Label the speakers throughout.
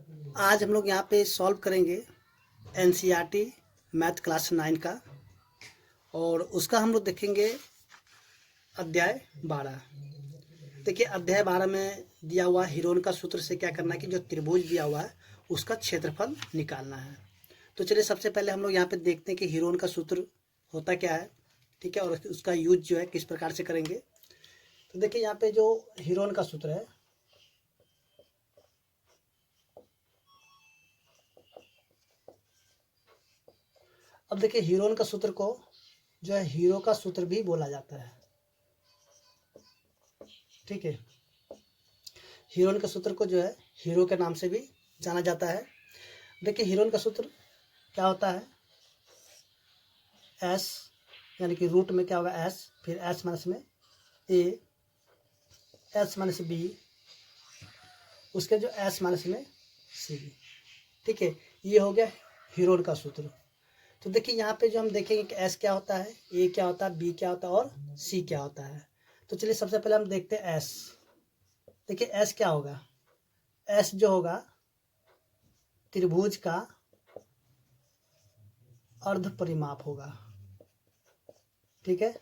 Speaker 1: आज हम लोग यहाँ पे सॉल्व करेंगे एनसीईआरटी मैथ क्लास 9 का। और उसका हम लोग देखेंगे अध्याय 12। देखिए अध्याय 12 में दिया हुआ हिरोन का सूत्र से क्या करना है कि जो त्रिभुज दिया हुआ है उसका क्षेत्रफल निकालना है। तो चलिए सबसे पहले हम लोग यहाँ पे देखते हैं कि हिरोन का सूत्र होता क्या है, ठीक है, और उसका यूज जो है किस प्रकार से करेंगे। तो देखिए यहाँ पे जो हिरोन का सूत्र है, अब देखिए हिरोन का सूत्र को जो है हीरो का सूत्र भी बोला जाता है, ठीक है। हिरोन के सूत्र को जो है हीरो के नाम से भी जाना जाता है। देखिए हिरोन का सूत्र क्या होता है, एस यानी कि रूट में क्या होगा एस, फिर एस माइनस में ए, एस माइनस बी, उसके जो एस माइनस में सी, ठीक है। ये हो गया हिरोन का सूत्र। तो देखिए यहाँ पे जो हम देखेंगे कि एस क्या होता है, ए क्या होता है, बी क्या होता है और सी क्या होता है। तो चलिए सबसे पहले हम देखते हैं एस। देखिए एस क्या होगा, एस जो होगा त्रिभुज का अर्ध परिमाप होगा, ठीक है।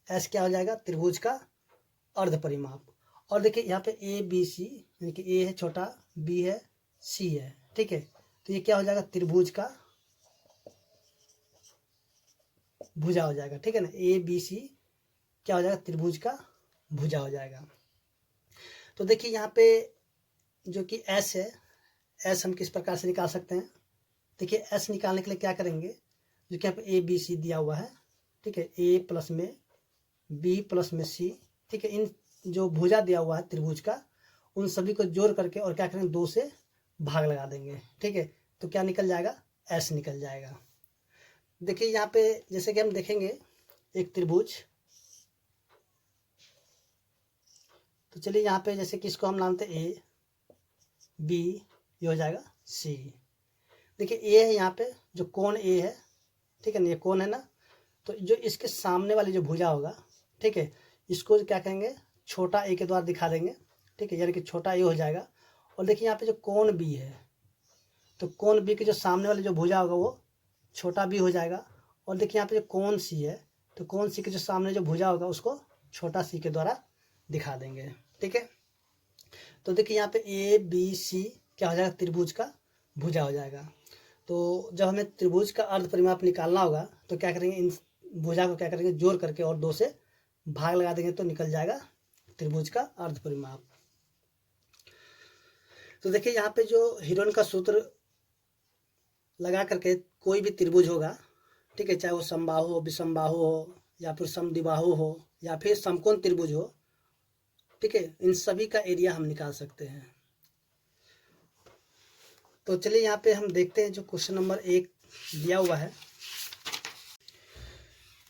Speaker 1: एस क्या हो जाएगा, त्रिभुज का अर्ध परिमाप। और देखिए यहाँ पे ए बी सी यानी कि ए है छोटा, बी है, सी है, ठीक है। तो ये क्या हो जाएगा, त्रिभुज का भुजा हो जाएगा, ठीक है ना। ए बी सी क्या हो जाएगा, त्रिभुज का भुजा हो जाएगा। तो देखिए यहाँ पे जो कि एस है, एस हम किस प्रकार से निकाल सकते हैं। देखिए एस निकालने के लिए क्या करेंगे, जो कि यहाँ पे ए बी सी दिया हुआ है, ठीक है, ए प्लस में बी प्लस में सी, ठीक है। इन जो भुजा दिया हुआ है त्रिभुज का, उन सभी को जोड़ करके और क्या करेंगे, 2 से भाग लगा देंगे, ठीक है। तो क्या निकल जाएगा, एस निकल जाएगा। देखिए यहाँ पे जैसे कि हम देखेंगे एक त्रिभुज, तो चलिए यहाँ पे जैसे कि इसको हम मानते हैं ए बी, ये हो जाएगा सी। देखिए ए है यहाँ पे जो कोण ए है, ठीक है ना, ये कोण है ना। तो जो इसके सामने वाली जो भुजा होगा, ठीक है, इसको क्या कहेंगे, छोटा ए के द्वारा दिखा देंगे, ठीक है, यानी कि छोटा ए हो जाएगा। और देखिए यहाँ पे जो कोण बी है, तो कोण बी के जो सामने वाली जो भुजा होगा वो छोटा बी हो जाएगा। और देखिए यहाँ पे जो कोण सी है, तो कोण सी के जो सामने जो भुजा होगा उसको छोटा सी के द्वारा दिखा देंगे, ठीक है। तो देखिए यहाँ पे ए बी सी क्या हो जाएगा, त्रिभुज का भुजा हो जाएगा। तो जब हमें त्रिभुज का अर्ध परिमाप निकालना होगा तो क्या करेंगे, इन भुजा को क्या करेंगे, जोड़ करके और 2 से भाग लगा देंगे तो निकल जाएगा त्रिभुज का अर्ध परिमाप। तो देखिए यहाँ पे जो हिरोन का सूत्र लगा करके कोई भी त्रिभुज होगा, ठीक है, चाहे वो समबाहु हो, विषमबाहु हो, या फिर समद्विबाहु हो, या फिर समकोण त्रिभुज हो, ठीक है, इन सभी का एरिया हम निकाल सकते हैं। तो चलिए यहाँ पे हम देखते हैं जो क्वेश्चन नंबर 1 दिया हुआ है।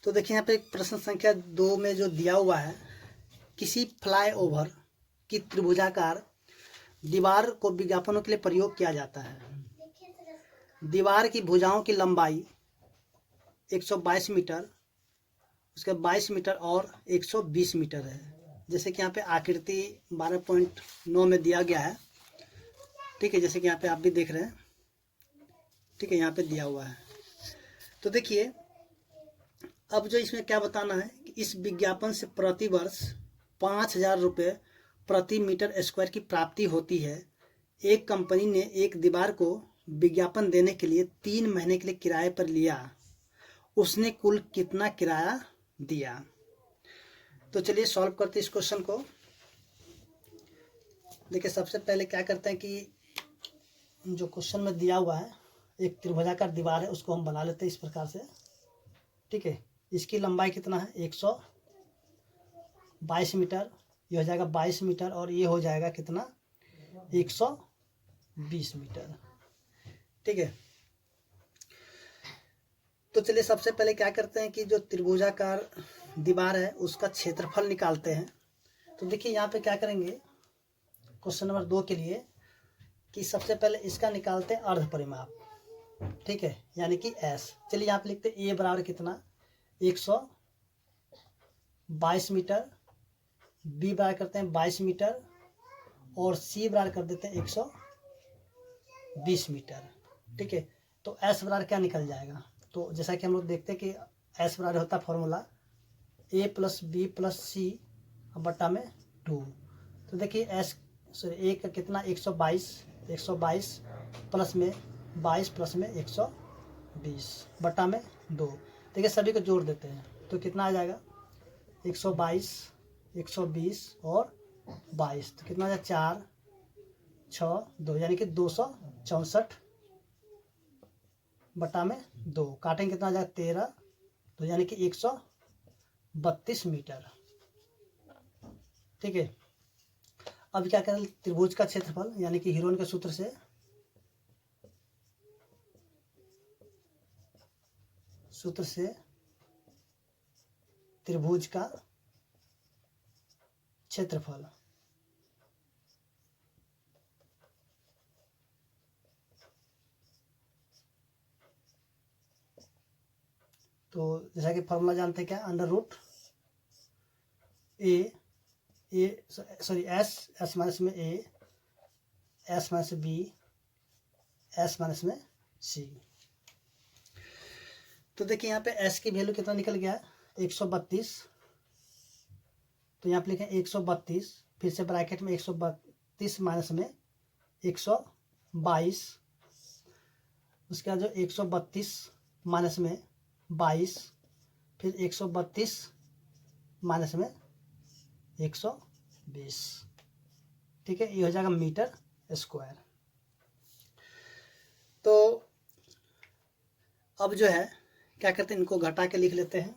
Speaker 1: तो देखिए यहाँ पे प्रश्न संख्या 2 में जो दिया हुआ है, किसी फ्लाईओवर की त्रिभुजाकार दीवार को विज्ञापनों के लिए प्रयोग किया जाता है। दीवार की भुजाओं की लंबाई 122 मीटर, उसके 22 मीटर और 120 मीटर है। जैसे कि यहाँ पे आकृति 12.9 में दिया गया है, ठीक है, जैसे कि यहाँ पे आप भी देख रहे हैं, ठीक है, यहाँ पे दिया हुआ है। तो देखिए अब जो इसमें क्या बताना है कि इस विज्ञापन से प्रति वर्ष 5,000 रुपये प्रति मीटर स्क्वायर की प्राप्ति होती है। एक कंपनी ने एक दीवार को विज्ञापन देने के लिए 3 महीने के लिए किराए पर लिया, उसने कुल कितना किराया दिया। तो चलिए सॉल्व करते हैं इस क्वेश्चन को। देखिए सबसे पहले क्या करते हैं कि जो क्वेश्चन में दिया हुआ है एक त्रिभुजाकार दीवार है, उसको हम बना लेते हैं इस प्रकार से, ठीक है। इसकी लंबाई कितना है, 122 मीटर, ये हो जाएगा 22 मीटर, और ये हो जाएगा कितना, 120 मीटर, ठीक है। तो चलिए सबसे पहले क्या करते हैं कि जो त्रिभुजाकार दीवार है उसका क्षेत्रफल निकालते हैं। तो देखिए यहाँ पे क्या करेंगे क्वेश्चन नंबर 2 के लिए कि सबसे पहले इसका निकालते हैं अर्ध परिमाप, ठीक है, यानी कि एस। चलिए यहाँ पे लिखते हैं ए बराबर कितना, 122 मीटर, बी बराबर करते हैं 22 मीटर, और सी बराबर कर देते हैं 20 मीटर। ठीक है, तो एस बराबर क्या निकल जाएगा? तो जैसा कि हम लोग देखते हैं कि एस बराबर होता है फॉर्मूला ए प्लस बी प्लस सी बट्टा में 2। तो देखिए एस ए का कितना 122 प्लस में 22 प्लस में 120 बट्टा में 2। देखिए सभी को जोड़ देते हैं तो कितना आ जाएगा 122 120 और 22, तो कितना आ जाएगा 4 6 2 यानी कि 264 बट्टा में 2। काटेंगे कितना आ जाएगा 13, तो यानी कि 132 मीटर। ठीक है, अब क्या करें त्रिभुज का क्षेत्रफल यानी कि हीरोन के सूत्र से त्रिभुज का क्षेत्रफल। तो जैसा कि फॉर्मूला जानते हैं क्या, अंडर रूट एस माइनस में A, S minus B, S minus में सी। तो देखिए यहाँ पे एस की वैल्यू कितना निकल गया है 132, तो यहाँ पे लिखे 132, फिर से ब्रैकेट में 132 माइनस में 122, उसके बाद जो 132 माइनस में 22, फिर 132 माइनस में 120। ठीक है, ये हो जाएगा मीटर स्क्वायर। तो अब जो है क्या करते हैं, इनको घटा के लिख लेते हैं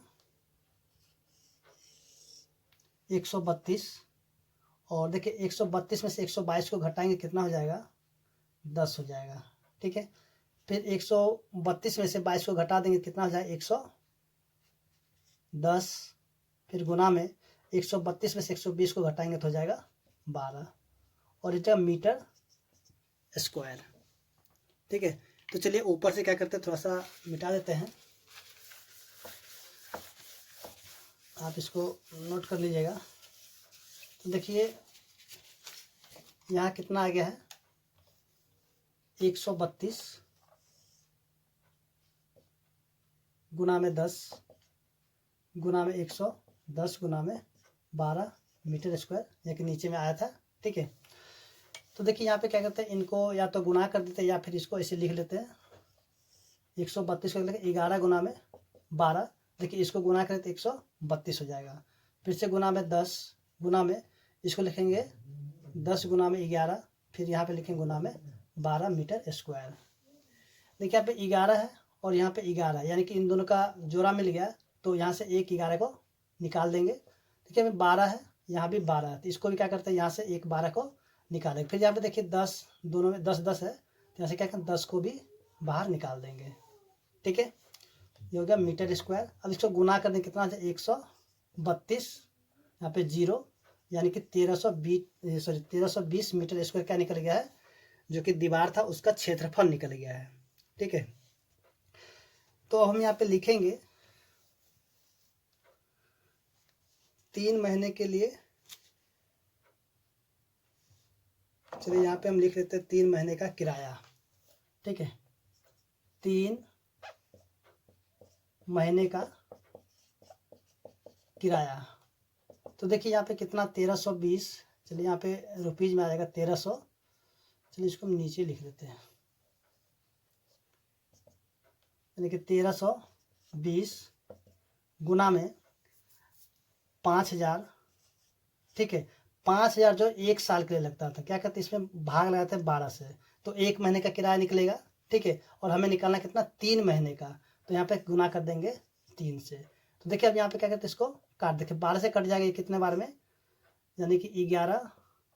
Speaker 1: 132, और देखिए 132 में से 122 को घटाएंगे कितना हो जाएगा 10 हो जाएगा। ठीक है, फिर 132 में से 22 को घटा देंगे कितना हो जाएगा 110, फिर गुना में 132 में से 120 को घटाएंगे तो हो जाएगा 12, और इतना मीटर स्क्वायर। ठीक है, तो चलिए ऊपर से क्या करते हैं थोड़ा सा मिटा देते हैं, आप इसको नोट कर लीजिएगा। तो देखिए यहाँ कितना आ गया है 132 गुना में 10 गुना में 110 गुना में 12 मीटर स्क्वायर, या कि नीचे में आया था। ठीक है, तो देखिए यहाँ पे क्या करते हैं, इनको या तो गुना कर देते हैं या फिर इसको ऐसे लिख लेते हैं 132 को लेकर 11 गुना में 12, देखिए इसको गुना करें तो 132 हो जाएगा। फिर से गुना में 10 गुना में इसको लिखेंगे 10 गुना में 11, फिर यहाँ पे लिखेंगे गुना में 12 मीटर स्क्वायर। देखिए यहाँ पे 11 है और यहाँ पे 11 है, यानी कि इन दोनों का जोड़ा मिल गया, तो यहाँ से एक 11 को निकाल देंगे। देखिए हमें 12 है, यहाँ भी 12 है, तो इसको भी क्या करते हैं यहाँ से एक 12 को निकालेंगे। फिर यहाँ पे देखिए 10, दोनों में 10 10 है, तो यहाँ से क्या करें 10 को भी बाहर निकाल देंगे। ठीक है, ये हो गया मीटर स्क्वायर। अब इसको गुना कर देंगे कितना 132, यहाँ पे 0, यानी कि 1320 मीटर स्क्वायर क्या निकल गया है, जो कि दीवार था उसका क्षेत्रफल निकल गया है। ठीक है, तो हम यहाँ पे लिखेंगे 3 महीने के लिए, चलिए यहाँ पे हम लिख लेते हैं 3 महीने का किराया। ठीक है, 3 महीने का किराया। तो देखिए यहाँ पे कितना 1320, चलिए यहाँ पे रुपीज में आ जाएगा 1300, चलिए इसको हम नीचे लिख लेते हैं, यानी कि 1320 गुना में 5000। ठीक है, 5000 जो एक साल के लिए लगता था, क्या कहते हैं इसमें भाग लगाते हैं 12 से, तो 1 महीने का किराया निकलेगा। ठीक है, और हमें निकालना कितना 3 महीने का, तो यहाँ पे गुना कर देंगे 3 से। तो देखिए अब यहाँ पे क्या कहते हैं इसको काट, देखिए 12 से कट जाएगा कितने बार में, यानी कि 11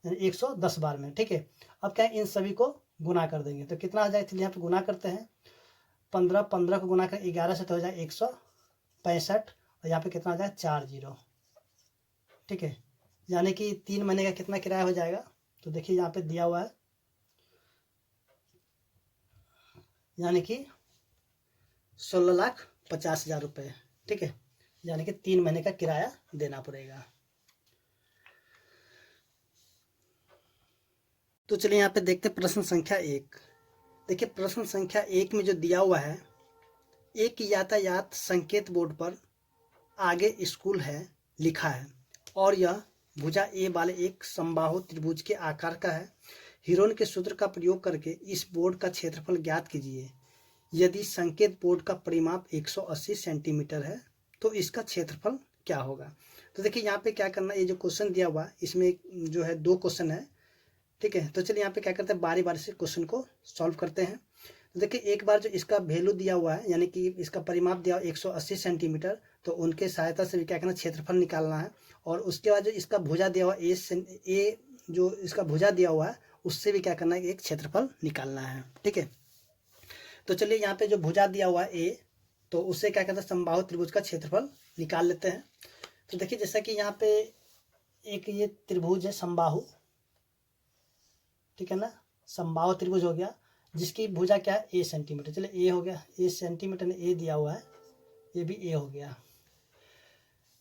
Speaker 1: यानी 110 बार में। ठीक है, अब क्या इन सभी को गुना कर देंगे तो कितना आ जाएगा, चलिए यहाँ पे गुना करते हैं 15 को गुना कर 11 से तो हो जाएगा 165, और यहाँ पे कितना आ जाएगा 4 0। ठीक है, यानी कि 3 महीने का कितना किराया हो जाएगा, तो देखिए यहाँ पे दिया हुआ है, यानी कि 16,50,000 रुपये। ठीक है, यानी कि 3 महीने का किराया देना पड़ेगा। तो चलिए यहाँ पे देखते हैं प्रश्न संख्या 1। देखिए प्रश्न संख्या 1 में जो दिया हुआ है, एक यातायात संकेत बोर्ड पर आगे स्कूल है लिखा है और यह भुजा ए वाले एक समबाहु त्रिभुज के आकार का है। हीरोन के सूत्र का प्रयोग करके इस बोर्ड का क्षेत्रफल ज्ञात कीजिए। यदि संकेत बोर्ड का परिमाप 180 सेंटीमीटर है तो इसका क्षेत्रफल क्या होगा। तो देखिए यहाँ पे क्या करना है, ये जो क्वेश्चन दिया हुआ इसमें जो है 2 क्वेश्चन है, ठीक है। तो चलिए यहाँ पे क्या करते हैं, बारी बारी से क्वेश्चन को सॉल्व करते हैं। तो देखिए एक बार जो इसका वैल्यू दिया हुआ है, यानी कि इसका परिमाप दिया हुआ 180 सेंटीमीटर, तो उनके सहायता से भी क्या करना, क्षेत्रफल निकालना है। और उसके बाद जो इसका भुजा दिया हुआ ए जो इसका भुजा दिया हुआ है उससे भी क्या करना है, एक क्षेत्रफल निकालना है, ठीक है। तो चलिए यहाँ पे जो भुजा दिया हुआ है ए, तो उससे क्या कहते हैं, समबाहु त्रिभुज का क्षेत्रफल निकाल लेते हैं। तो देखिए जैसा कि यहाँ पे एक ये त्रिभुज है समबाहु, ठीक है ना, समबाहु त्रिभुज हो गया जिसकी भुजा क्या है, ए सेंटीमीटर। चलिए ए हो गया, ए सेंटीमीटर में ए दिया हुआ है, ये भी ए हो गया।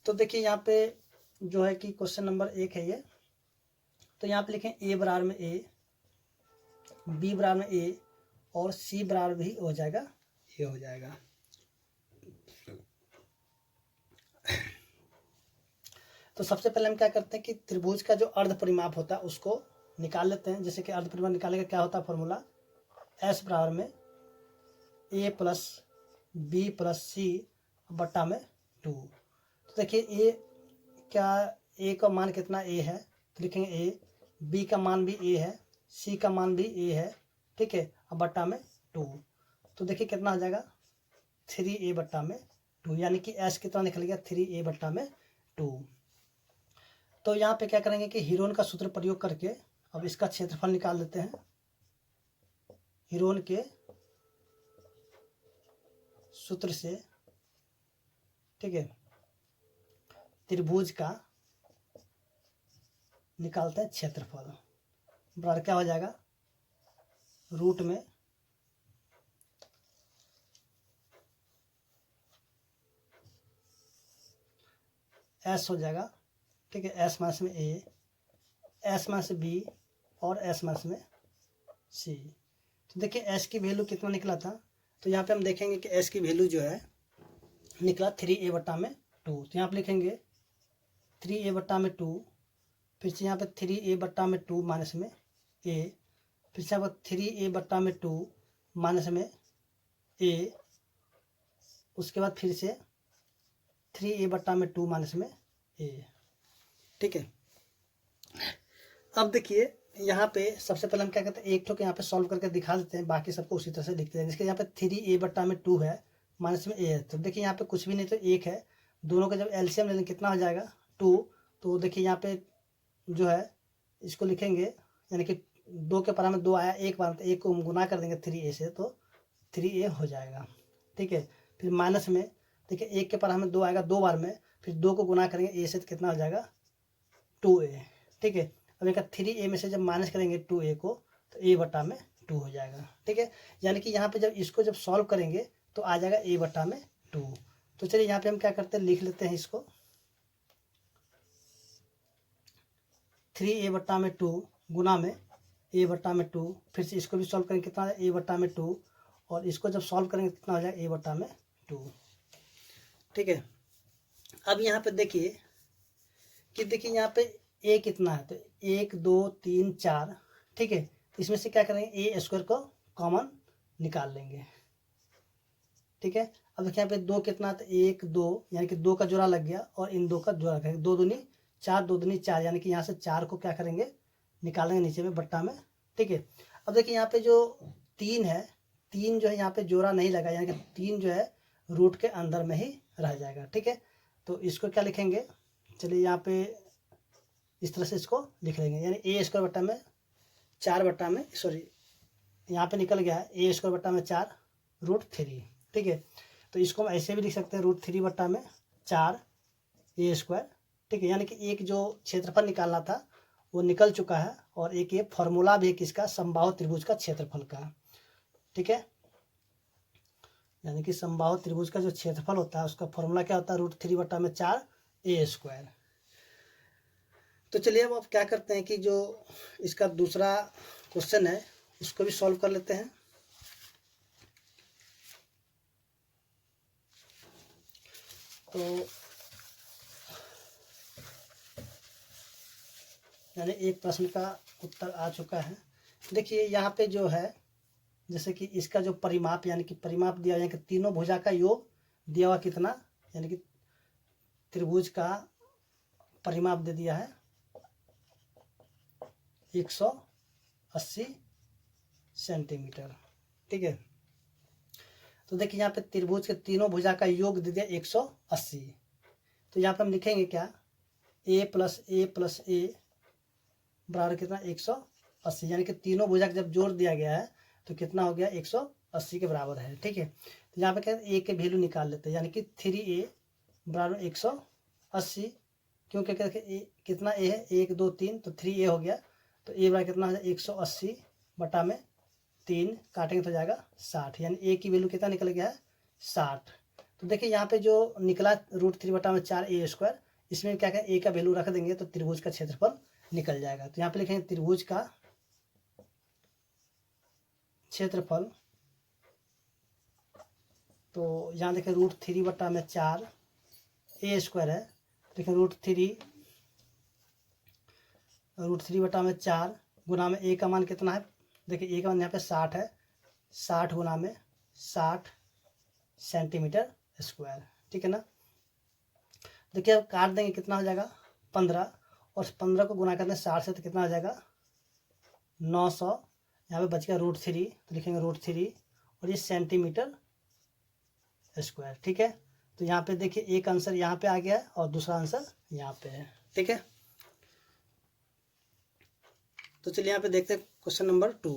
Speaker 1: तो देखिए यहाँ पे जो है कि क्वेश्चन नंबर 1 है ये, तो यहाँ पे लिखें ए बराबर में ए, बी बराबर में ए और सी बराबर भी हो जाएगा, ए हो जाएगा। तो सबसे पहले हम क्या करते हैं कि त्रिभुज का जो अर्ध परिमाप होता है उसको निकाल लेते हैं। जैसे कि अर्ध परिमाप निकालने का क्या होता है फॉर्मूला, एस बराबर में ए प्लस बी प्लस सी बट्टा में 2। तो देखिए ए क्या, ए का मान कितना ए है, तो लिखेंगे ए, बी का मान भी ए है, सी का मान भी ए है, ठीक है, अब बट्टा में 2। तो देखिए कितना हो जाएगा, 3a बट्टा में 2, यानी कि एस कितना निकल गया, 3a बट्टा में 2। तो यहाँ पे क्या करेंगे कि हीरोन का सूत्र प्रयोग करके अब इसका क्षेत्रफल निकाल देते हैं। हीरोन के सूत्र से, ठीक है, त्रिभुज का निकालते हैं क्षेत्रफल, बराबर क्या हो जाएगा, रूट में एस हो जाएगा, ठीक है, एस माइनस में ए, एस माइनस बी और एस माइनस में सी। तो देखिए एस की वैल्यू कितना निकला था, तो यहाँ पे हम देखेंगे कि एस की वैल्यू जो है निकला 3a बट्टा में 2। तो यहाँ पे लिखेंगे 3a बट्टा में 2, फिर से यहाँ पे 3a बट्टा में 2 माइनस में a, फिर से यहाँ पर 3a बट्टा में 2 माइनस में a, उसके बाद फिर से 3a बट्टा में 2 माइनस में a, ठीक है। अब देखिए यहाँ पे सबसे पहले हम क्या करते हैं, एक ठोक यहाँ पे सॉल्व करके दिखा देते हैं, बाकी सबको उसी तरह से लिखते हैं। जिसके यहाँ पे 3a बट्टा में 2 है माइनस में a है, तो देखिए यहाँ पे कुछ भी नहीं तो 1 है, दोनों का जब एलसीएम लेंगे कितना हो जाएगा 2। तो देखिए यहाँ पे जो है इसको लिखेंगे, यानी कि 2 के पारा में 2 आया, एक बार तो 1 को हम गुना कर देंगे 3a से, तो 3a हो जाएगा, ठीक है। फिर माइनस में देखिए 1 के पारा में 2 आएगा 2 बार में, फिर 2 को गुना करेंगे a से तो कितना हो जाएगा 2a, ठीक है। अब एक 3a में से जब माइनस करेंगे 2a को तो a बट्टा में 2 हो जाएगा, ठीक है। यानी कि यहाँ पे जब इसको जब सॉल्व करेंगे तो आ जाएगा a बट्टा में 2। तो चलिए यहाँ पे हम क्या करते हैं, लिख लेते हैं इसको 3a बट्टा में 2 गुना में a बट्टा में 2, फिर से इसको भी सॉल्व करेंगे कितना a बट्टा में 2, और इसको जब सॉल्व करेंगे कितना हो जाएगा a बट्टा में 2, ठीक है। अब यहाँ पे देखिए कि देखिए यहाँ पे a कितना है, तो 1 2 3 4, ठीक है। इसमें से क्या करेंगे a स्क्वायर को कॉमन निकाल लेंगे, ठीक है। अब देखिए यहाँ पे 2 कितना है, तो 1 2, यानी कि 2 का जोड़ा लग गया और इन 2 का जोड़ा करेंगे, 2 दूनी 4, 2 दूनी 4, यानी कि यहाँ से 4 को क्या करेंगे निकालेंगे नीचे में बट्टा में, ठीक है। अब देखिए यहाँ पे जो 3 है, 3 जो है यहाँ पे जोड़ा नहीं लगा, यानी कि 3 जो है रूट के अंदर में ही रह जाएगा, ठीक है। तो इसको क्या लिखेंगे, चलिए यहाँ पे इस तरह से इसको लिख लेंगे, यानी a स्क्वायर बट्टा में 4 बट्टा में, सॉरी यहाँ पे निकल गया है a स्क्वायर बट्टा में 4 रूट 3, ठीक है। तो इसको हम ऐसे भी लिख सकते हैं रूट 3 बट्टा में 4 a स्क्वायर, ठीक है। यानी कि एक जो क्षेत्रफल निकालना था वो निकल चुका है, और एक ये फॉर्मूला भी है किसका, समबाहु त्रिभुज का क्षेत्रफल का, ठीक है। यानी कि समबाहु त्रिभुज का जो क्षेत्रफल होता है उसका फॉर्मूला क्या होता है, रूट 3 बट्टा में 4 a स्क्वायर। तो चलिए अब आप क्या करते हैं कि जो इसका दूसरा क्वेश्चन है उसको भी सॉल्व कर लेते हैं। तो यानी एक प्रश्न का उत्तर आ चुका है। देखिए यहाँ पे जो है, जैसे कि इसका जो परिमाप यानी कि परिमाप दिया, यानी कि तीनों भुजा का योग दिया हुआ कितना, यानी कि त्रिभुज का परिमाप दे दिया है 180 सेंटीमीटर। ठीक है, तो देखिए यहाँ पे त्रिभुज के तीनों भुजा का योग दे दिया 180। तो यहाँ पे हम लिखेंगे क्या, a प्लस ए बराबर कितना 180, यानी कि तीनों भुजा जब जोड़ दिया गया है तो कितना हो गया 180 के बराबर है। ठीक है, तो यहाँ पे क्या ए के वैल्यू निकाल लेते हैं, यानी कि 3a बराबर 180, क्योंकि कितना ए है 1 2 3, तो 3a हो गया, तो ए बराबर कितना हो जाएगा 180 बटा में 3 काटेंगे तो जाएगा 60, यानी ए की वैल्यू कितना निकल गया है 60। तो देखिए यहाँ पे जो निकला √3 बटा में 4a², इसमें क्या क्या ए का वैल्यू रख देंगे तो त्रिभुज का क्षेत्रफल निकल जाएगा। तो यहाँ पे लिखेंगे त्रिभुज का क्षेत्रफल, तो यहाँ देखें √3 बटा में 4a² है, देखिए √3 बटा में 4 गुना में ए का मान कितना है, देखिए ए का मान यहाँ पे 60 है, 60 गुना में 60 सेंटीमीटर स्क्वायर। ठीक है ना, देखिए अब काट देंगे कितना हो जाएगा 15, और 15 को गुना करने 60 से तो कितना हो जाएगा 900, यहाँ पे बच गया √3, तो लिखेंगे √3 और ये सेंटीमीटर स्क्वायर। ठीक है, तो यहाँ पे देखिए एक आंसर यहाँ पे आ गया है और दूसरा आंसर यहाँ पे है। ठीक है, तो चलिए यहाँ पे देखते हैं क्वेश्चन नंबर 2।